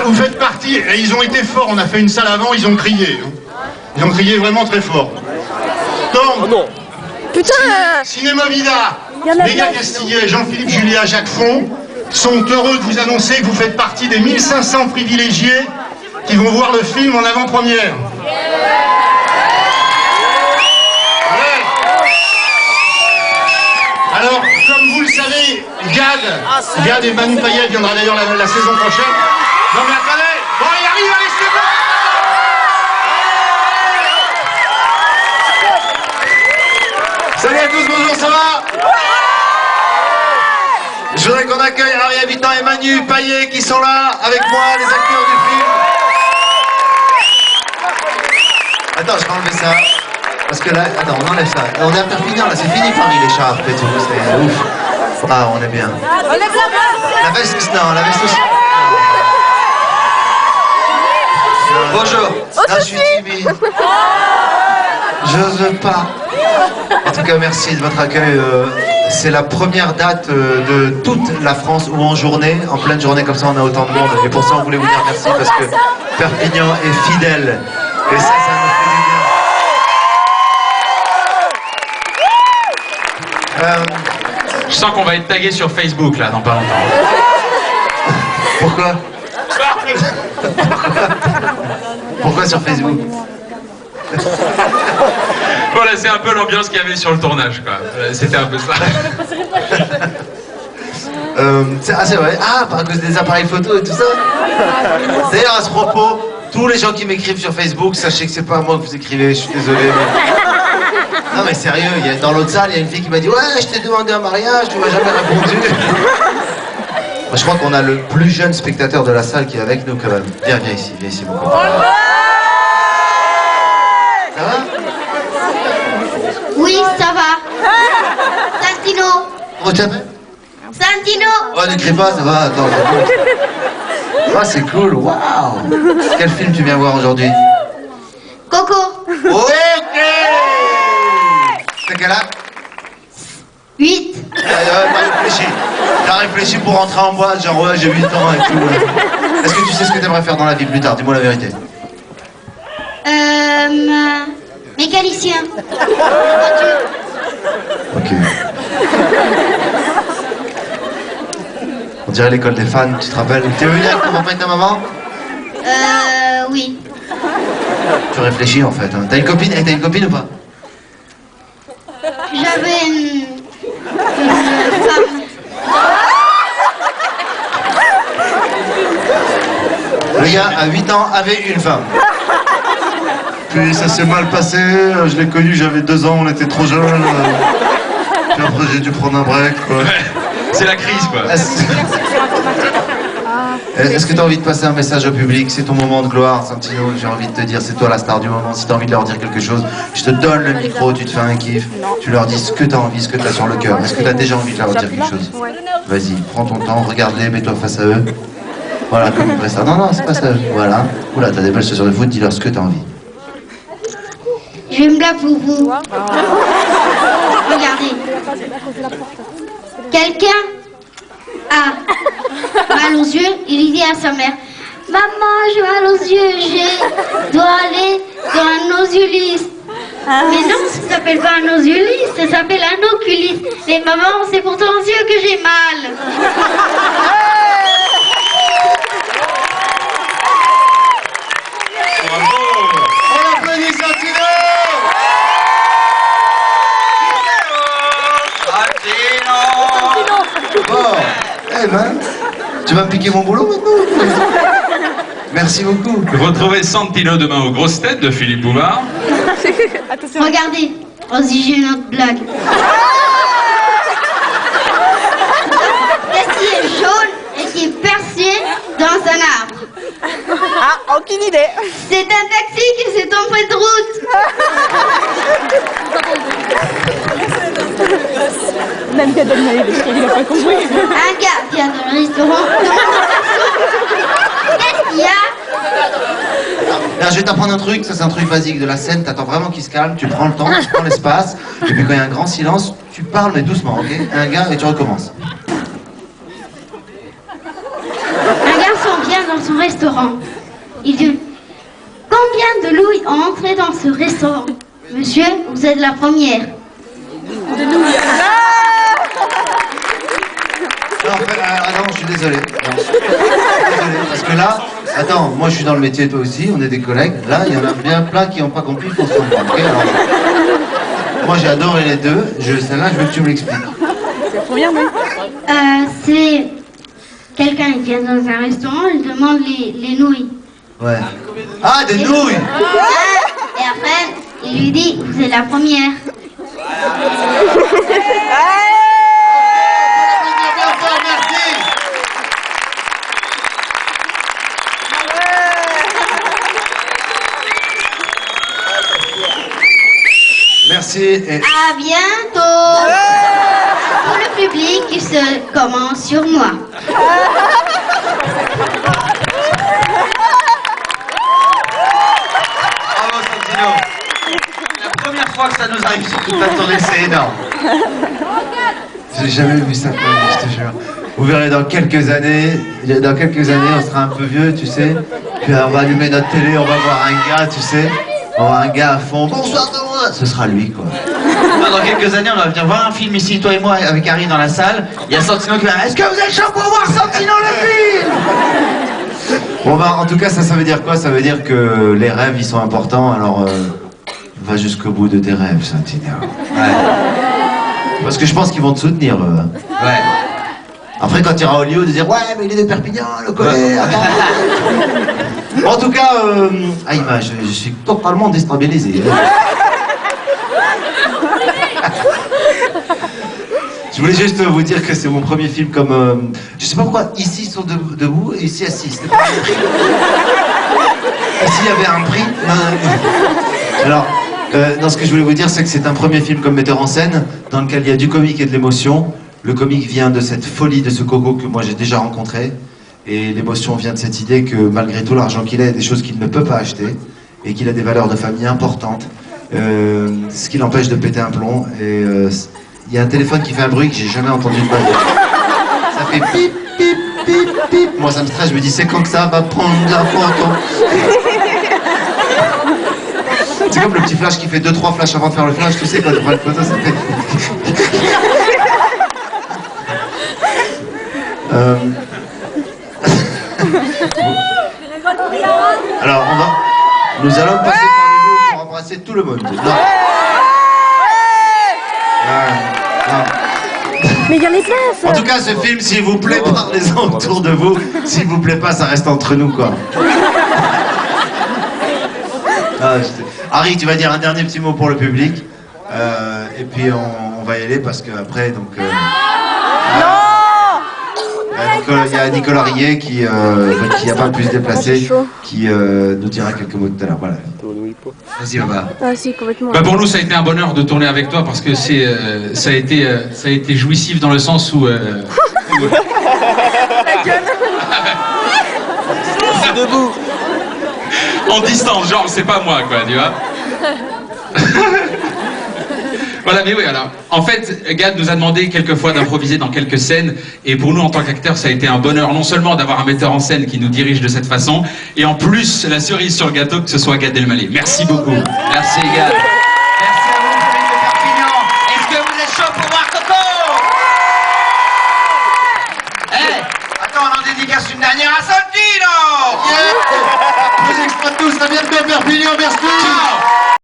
Vous faites partie, et ils ont été forts, on a fait une salle avant, ils ont crié. Ils ont crié vraiment très fort. Donc, non. Putain Cinéma Vida, Léa Castillet, Jean-Philippe Julia, Jacques Font sont heureux de vous annoncer que vous faites partie des 1500 privilégiés qui vont voir le film en avant-première. Alors, comme vous le savez, Gad et Manu Payet viendra d'ailleurs la saison prochaine. Non mais attendez, bon il arrive, allez c'est bon. Salut à tous, bonjour, ça va? Je voudrais qu'on accueille Harry Habitant et Manu Payet qui sont là avec moi, les acteurs du film. Attends, je vais enlever ça. Parce que là, attends, on enlève ça. On est à Perpignan, là, c'est fini Paris, l'écharpe et tout, c'est ouf. Ah, on est bien. La veste, non, la veste aussi. Bonjour. Ah, je suis timide. J'ose pas. En tout cas, merci de votre accueil. C'est la première date de toute la France où en journée, en pleine journée comme ça, on a autant de monde. Et pour ça, on voulait vous dire merci parce que Perpignan est fidèle. Et ça nous fait du bien. Je sens qu'on va être tagué sur Facebook là dans pas longtemps. Pourquoi? Pourquoi sur Facebook? Voilà, c'est un peu l'ambiance qu'il y avait sur le tournage, quoi. C'était un peu ça. C'est vrai. Ah, à cause des appareils photo et tout ça. D'ailleurs, à ce propos, tous les gens qui m'écrivent sur Facebook, sachez que c'est pas à moi que vous écrivez, je suis désolé. Mais... Non mais sérieux, dans l'autre salle, il y a une fille qui m'a dit « Ouais, je t'ai demandé un mariage, tu m'as jamais répondu. » Je crois qu'on a le plus jeune spectateur de la salle qui est avec nous quand même. Viens ici, mon copain. Ça va? Oui, ça va. Santino. Comment tu t'appelles? Santino. Oh, ne crie pas, ça va, attends. Ah, c'est cool, waouh. Quel film tu viens voir aujourd'hui? Coco. Ok. T'as quel âge? 8. T'as réfléchi pour rentrer en boîte, genre ouais, j'ai 8 ans et tout. Est-ce que tu sais ce que t'aimerais faire dans la vie plus tard? Dis-moi la vérité. Mécanicien. Ok. On dirait l'école des fans, tu te rappelles? T'es venu avec ton papa et ta maman? Oui. Tu réfléchis en fait. Hein. T'as une copine? T'as une copine ou pas? J'avais une femme. Le gars, à 8 ans, avait une femme. Puis ça s'est mal passé, je l'ai connu, j'avais 2 ans, on était trop jeunes. Puis après j'ai dû prendre un break, quoi. Ouais, c'est la crise, quoi. Est-ce que tu as envie de passer un message au public? C'est ton moment de gloire, Santino, j'ai envie de te dire, c'est toi la star du moment. Si tu as envie de leur dire quelque chose, je te donne le micro, tu te fais un kiff, tu leur dis ce que tu as envie, ce que tu as sur le cœur. Est-ce que tu as déjà envie de leur dire quelque chose? Vas-y, prends ton temps, regarde-les, mets-toi face à eux. Voilà, comme une vraie star. Non, c'est pas ça. Voilà. Oula, t'as des belles chaussures de foot, dis-leur ce que tu as envie. Je me blague pour vous. Regardez. Quelqu'un a mal aux yeux, il dit à sa mère: Maman, j'ai mal aux yeux, je dois aller dans un oculiste. Mais non, ça s'appelle pas un oculiste, ça s'appelle un oculiste. Mais maman, c'est pour ton yeux que j'ai mal. On applaudit Santino! Bon, eh ben, tu vas me piquer mon boulot maintenant? Merci beaucoup. Retrouvez Santino demain aux grosses têtes de Philippe Bouvard. Regardez, vas-y, j'ai une autre blague. Qu'est-ce qui est jaune et qui est percé dans un arbre? Ah, aucune idée. C'est un taxi qui s'est trompé de route. Même Gad Elmaleh, il a pas compris. Un gars vient dans le restaurant. Qu'est-ce qu'il y a? Là, je vais t'apprendre un truc, ça c'est un truc basique de la scène, t'attends vraiment qu'il se calme, tu prends le temps, tu prends l'espace, et puis quand il y a un grand silence, tu parles mais doucement, ok? Un gars et tu recommences. Un garçon vient dans son restaurant. Il dit, combien de louis ont entré dans ce restaurant? Monsieur, vous êtes la première. Non, attends, je suis désolé. Non, je suis désolé, parce que là, attends, moi je suis dans le métier, toi aussi, on est des collègues. Là, il y en a bien plein qui n'ont pas compris qu'on se comprend. Okay, alors, moi j'ai adoré les deux. Celle-là, je veux que tu me l'expliques. C'est la première, oui. C'est quelqu'un qui vient dans un restaurant, il demande les nouilles. Ouais. Ah, des nouilles! Et après, il lui dit, vous êtes la première. Merci. Et... À bientôt. Pour le public qui se commence sur moi. Bravo Santino. La première fois que ça nous arrive sur toute la tournée, c'est énorme. J'ai jamais vu ça, je te jure. Vous verrez dans quelques années, on sera un peu vieux, tu sais. Puis on va allumer notre télé, on va voir un gars, tu sais. On va voir un gars à fond. Bonsoir tout le monde. Ce sera lui, quoi. Dans quelques années, on va venir voir un film ici, toi et moi, avec Harry dans la salle. Il y a Santino qui va. Est-ce que vous êtes chaud pour voir Santino le film? Bon bah en tout cas ça veut dire quoi? Ça veut dire que les rêves ils sont importants, alors va jusqu'au bout de tes rêves, Santino. Ouais. Parce que je pense qu'ils vont te soutenir eux. Ouais. Après quand tu iras au Hollywood, de dire ouais mais il est de Perpignan, le connaît, attends. En tout cas, Aïma, je suis totalement déstabilisé. Je voulais juste vous dire que c'est mon premier film comme... je sais pas pourquoi ici ils sont debout et ici assis. C'était pas un prix. Ici il y avait un prix. Non. Alors, non, ce que je voulais vous dire c'est que c'est un premier film comme metteur en scène dans lequel il y a du comique et de l'émotion. Le comique vient de cette folie de ce Coco que moi j'ai déjà rencontré. Et l'émotion vient de cette idée que malgré tout l'argent qu'il a, il y a des choses qu'il ne peut pas acheter. Et qu'il a des valeurs de famille importantes. Ce qui l'empêche de péter un plomb. Et... il y a un téléphone qui fait un bruit que j'ai jamais entendu de ma vie. Ça fait pip, pip, pip, pip. Moi ça me stresse, je me dis c'est quand que ça va prendre la photo. C'est comme le petit flash qui fait 2-3 flashs avant de faire le flash, tu sais quand tu prends une photo ça fait... Alors nous allons passer par les pour embrasser tout le monde. Non. Mais il y a les places. En tout cas, ce film, s'il vous plaît, parlez-en autour de vous. S'il vous plaît pas, ça reste entre nous, quoi. Harry, tu vas dire un dernier petit mot pour le public. Et puis, on va y aller parce qu'après, donc... il y a Nicolas Riet qui n'a pas pu se déplacer, qui nous dira quelques mots tout à l'heure. Voilà. Vas-y, Baba. Ah si, complètement. Bah pour nous, ça a été un bonheur de tourner avec toi parce que ça a été jouissif dans le sens où... La gueule. C'est debout. En distance, genre, c'est pas moi, quoi, tu vois. Voilà, mais oui, alors, en fait, Gad nous a demandé quelquefois d'improviser dans quelques scènes, et pour nous, en tant qu'acteurs, ça a été un bonheur, non seulement d'avoir un metteur en scène qui nous dirige de cette façon, et en plus, la cerise sur le gâteau, que ce soit Gad Elmaleh. Merci beaucoup. Merci, Gad. Merci à vous, famille de Perpignan. Est-ce que vous êtes chaud pour voir Coco? Attends, on en dédicace une dernière à Santino. Yeah. Vous extra tous, à bientôt Perpignan, merci. Ciao.